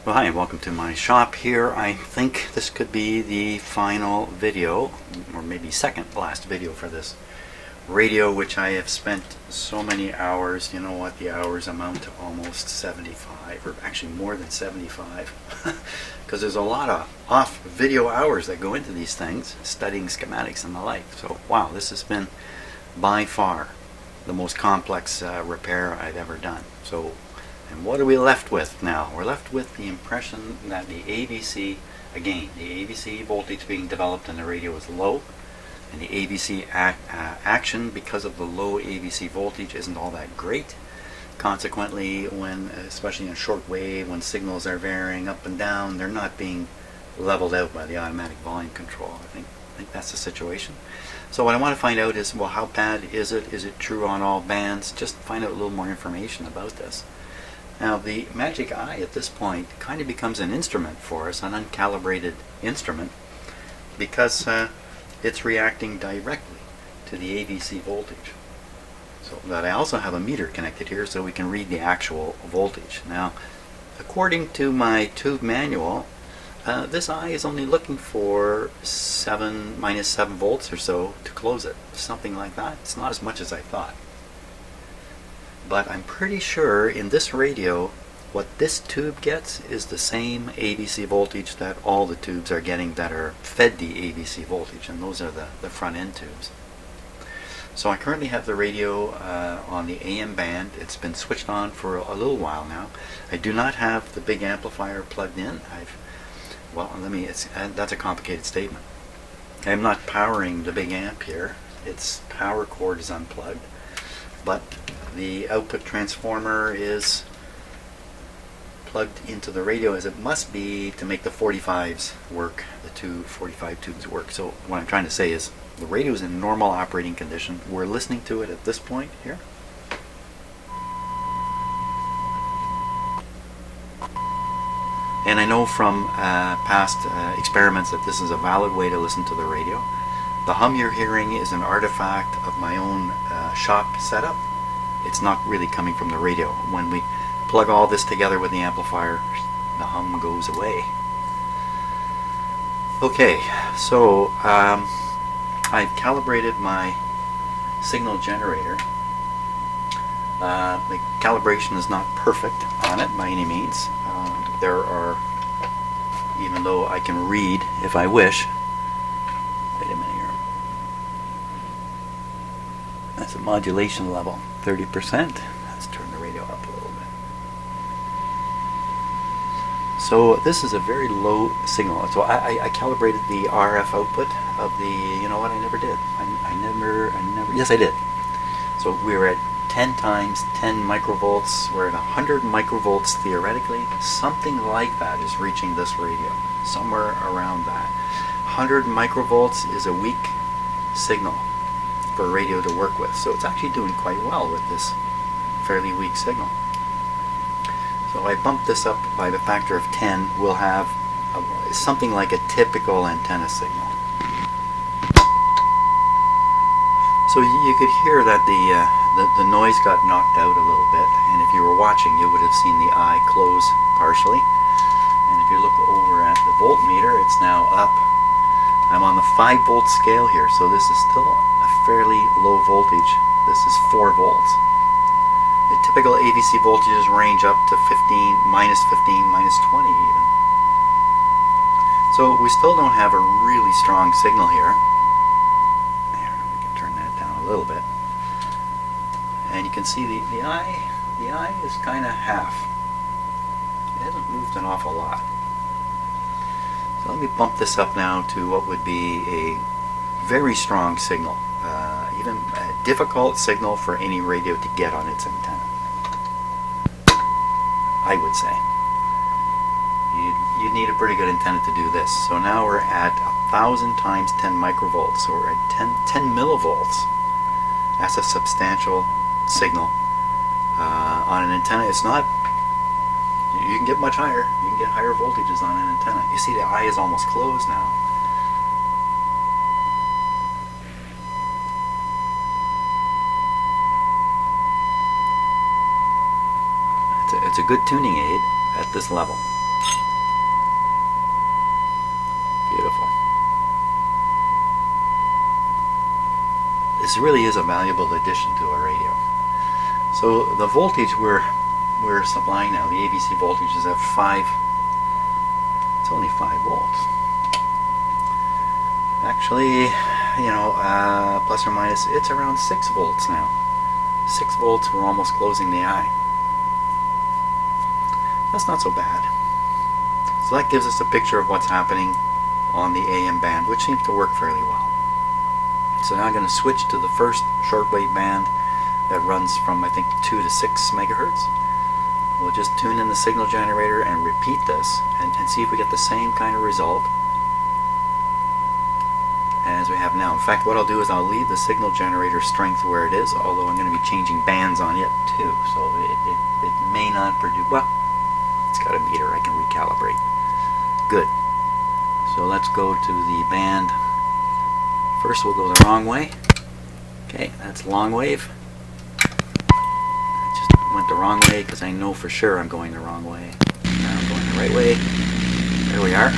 Well, hi and welcome to my shop here. I think this could be the final video, or maybe second last video for this radio, which I have spent so many hours. You know what, the hours amount to almost 75, or actually more than 75, because there's a lot of off video hours that go into these things, studying schematics and the like. So wow, this has been by far the most complex repair I've ever done. So, and what are we left with now? We're left with the impression that the AVC, again, the AVC voltage being developed in the radio is low, and the AVC action, because of the low AVC voltage, isn't all that great. Consequently, when, especially in shortwave, when signals are varying up and down, they're not being leveled out by the automatic volume control. I think that's the situation. So what I want to find out is, well, how bad is it? Is it true on all bands? Just find out a little more information about this. Now, the magic eye at this point kind of becomes an instrument for us, an uncalibrated instrument, because it's reacting directly to the AVC voltage. So that I also have a meter connected here so we can read the actual voltage. Now, according to my tube manual, this eye is only looking for minus 7 volts or so to close it. Something like that. It's not as much as I thought. But I'm pretty sure in this radio, what this tube gets is the same AVC voltage that all the tubes are getting that are fed the AVC voltage, and those are the front end tubes. So I currently have the radio on the AM band. It's been switched on for a little while now. I do not have the big amplifier plugged in. That's a complicated statement. I'm not powering the big amp here. Its power cord is unplugged, but the output transformer is plugged into the radio, as it must be, to make the 45s work, the two 45 tubes work. So what I'm trying to say is the radio is in normal operating condition. We're listening to it at this point here. And I know from past experiments that this is a valid way to listen to the radio. The hum you're hearing is an artifact of my own shop setup. It's not really coming from the radio. When we plug all this together with the amplifier, the hum goes away. Okay, so I've calibrated my signal generator. The calibration is not perfect on it by any means. There are, even though I can read if I wish. Wait a minute here. That's a modulation level, 30%. Let's turn the radio up a little bit. So this is a very low signal. So I calibrated the RF output of the, you know what, I never did. Yes, I did. So we were at 10 times 10 microvolts. We're at 100 microvolts theoretically. Something like that is reaching this radio, somewhere around that. 100 microvolts is a weak signal for a radio to work with. So it's actually doing quite well with this fairly weak signal. So I bumped this up by the factor of 10. We'll have something like a typical antenna signal. So you could hear that the noise got knocked out a little bit, and if you were watching, you would have seen the eye close partially. And if you look over at the voltmeter, it's now up. I'm on the 5-volt scale here, so this is still a fairly low voltage. This is 4 volts. The typical AVC voltages range up to 15, minus 20 even. So we still don't have a really strong signal here. There, we can turn that down a little bit. And you can see the eye is kind of half. It hasn't moved an awful lot. So let me bump this up now to what would be a very strong signal, even a difficult signal for any radio to get on its antenna, I would say. You need a pretty good antenna to do this. So now we're at 1,000 times 10 microvolts, so we're at 10 millivolts. That's a substantial signal on an antenna. It's not, you can get much higher. You can get higher voltages on an antenna. You see the eye is almost closed now. It's a good tuning aid at this level. This really is a valuable addition to a radio. So the voltage we're supplying now, the ABC voltage is at 5. It's only 5 volts. Actually, plus or minus, it's around 6 volts now. 6 volts, we're almost closing the eye. That's not so bad. So that gives us a picture of what's happening on the AM band, which seems to work fairly well. So now I'm going to switch to the first shortwave band that runs from, I think, 2 to 6 megahertz. We'll just tune in the signal generator and repeat this and see if we get the same kind of result as we have now. In fact, what I'll do is I'll leave the signal generator strength where it is, although I'm going to be changing bands on it too, so it may not produce, well, it's got a meter, I can recalibrate. Good. So let's go to the band. First we'll go the wrong way. Okay, that's long wave. I just went the wrong way because I know for sure I'm going the wrong way. Now I'm going the right way. There we are.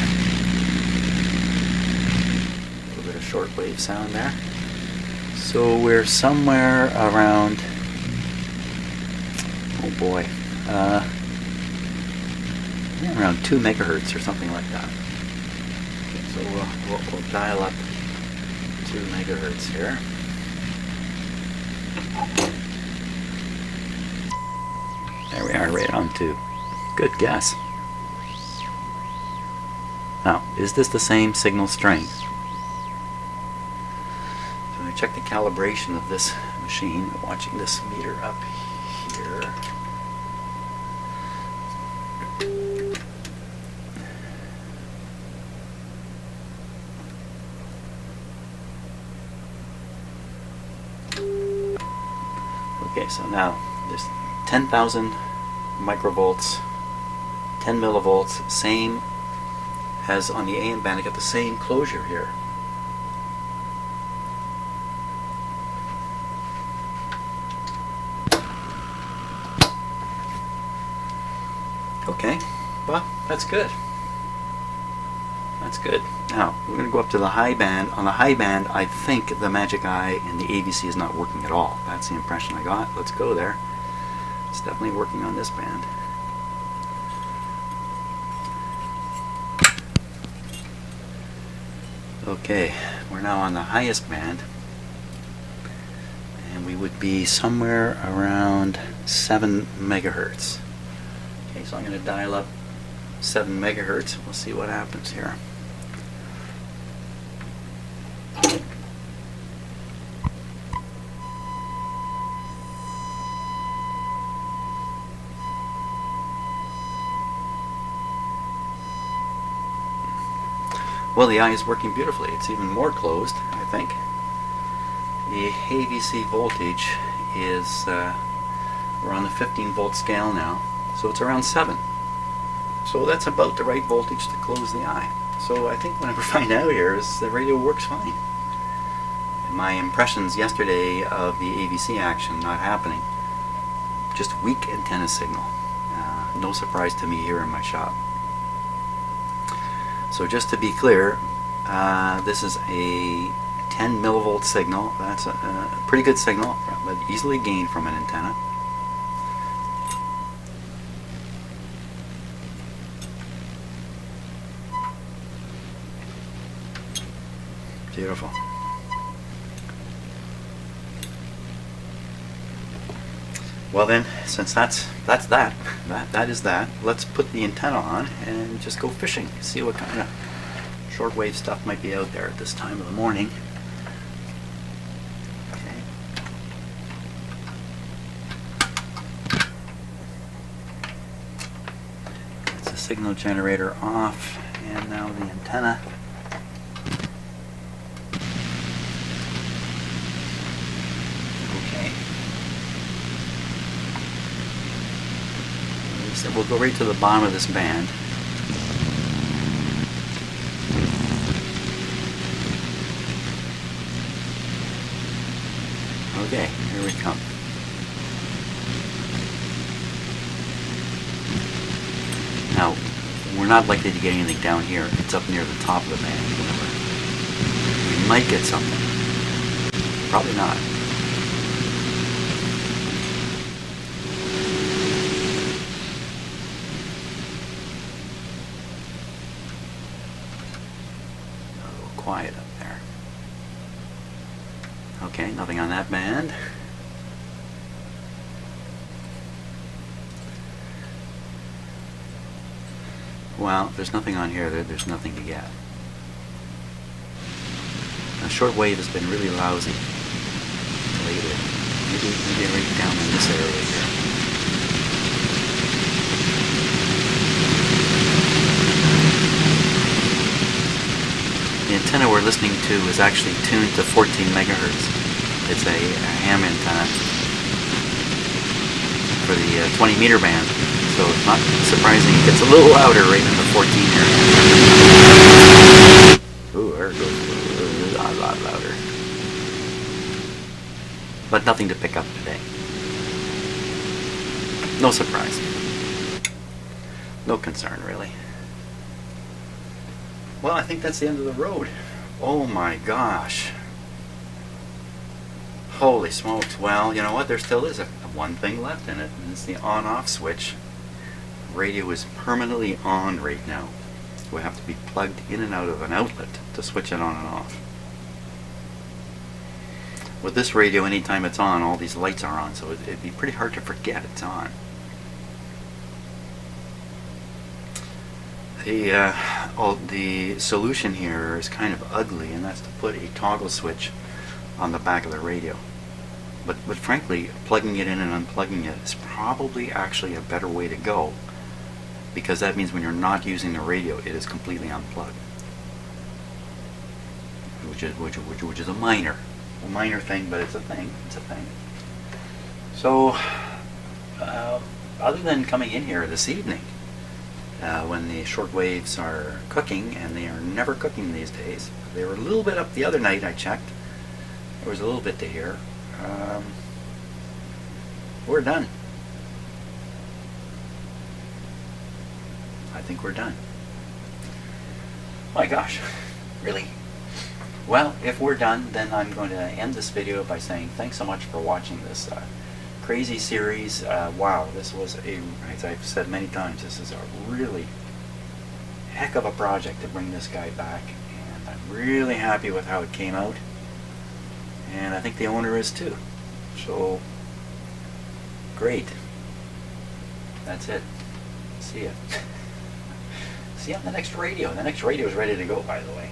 A little bit of shortwave sound there. So we're somewhere around, oh boy, around 2 megahertz or something like that. Okay, so we'll dial up 2 megahertz here. There we are, right on 2. Good guess. Now, is this the same signal strength? So I check the calibration of this machine, watching this meter up here. Okay, so now there's 10,000 microvolts, 10 millivolts, same as on the AM band. I got the same closure here. Okay, well, that's good. That's good. Now, we're going to go up to the high band. On the high band, I think the Magic Eye and the ABC is not working at all. That's the impression I got. Let's go there. It's definitely working on this band. Okay, we're now on the highest band. And we would be somewhere around 7 megahertz. Okay, so I'm going to dial up 7 megahertz. We'll see what happens here. Well, the eye is working beautifully. It's even more closed, I think. The ABC voltage is, we're on the 15 volt scale now, so it's around 7. So that's about the right voltage to close the eye. So I think what I find out here is the radio works fine. And my impressions yesterday of the ABC action not happening, just weak antenna signal. No surprise to me here in my shop. So just to be clear, this is a 10 millivolt signal. That's a pretty good signal, but easily gained from an antenna. Beautiful. Well then, since that is that, let's put the antenna on and just go fishing. See what kind of shortwave stuff might be out there at this time of the morning. Okay. That's the signal generator off, and now the antenna. So we'll go right to the bottom of this band. Okay, here we come. Now, we're not likely to get anything down here. It's up near the top of the band. We might get something. Probably not. Nothing on that band. Well, there's nothing on here. There's nothing to get. Now, shortwave has been really lousy lately. Maybe right down in this area here. The antenna we're listening to is actually tuned to 14 megahertz. It's a ham antenna for the 20 meter band, so it's not surprising it gets a little louder right in the 14 here. Ooh, there it goes. A lot louder. But nothing to pick up today. No surprise. No concern, really. Well, I think that's the end of the road. Oh my gosh. Holy smokes. Well, you know what? There still is one thing left in it, and it's the on-off switch. Radio is permanently on right now. We have to be plugged in and out of an outlet to switch it on and off. With this radio, anytime it's on, all these lights are on, so it'd be pretty hard to forget it's on. The solution here is kind of ugly, and that's to put a toggle switch on the back of the radio. But frankly, plugging it in and unplugging it is probably actually a better way to go, because that means when you're not using the radio, it is completely unplugged, which is a minor thing, but it's a thing. It's a thing. So, other than coming in here this evening, when the shortwaves are cooking, and they are never cooking these days. They were a little bit up the other night, I checked. There was a little bit to hear. We're done. I think we're done. My gosh, really? Well, if we're done, then I'm going to end this video by saying thanks so much for watching this crazy series. Wow, this was as I've said many times, this is a really heck of a project to bring this guy back, and I'm really happy with how it came out, and I think the owner is too. So great. That's it. See ya. See you on the next radio. The next radio is ready to go, by the way.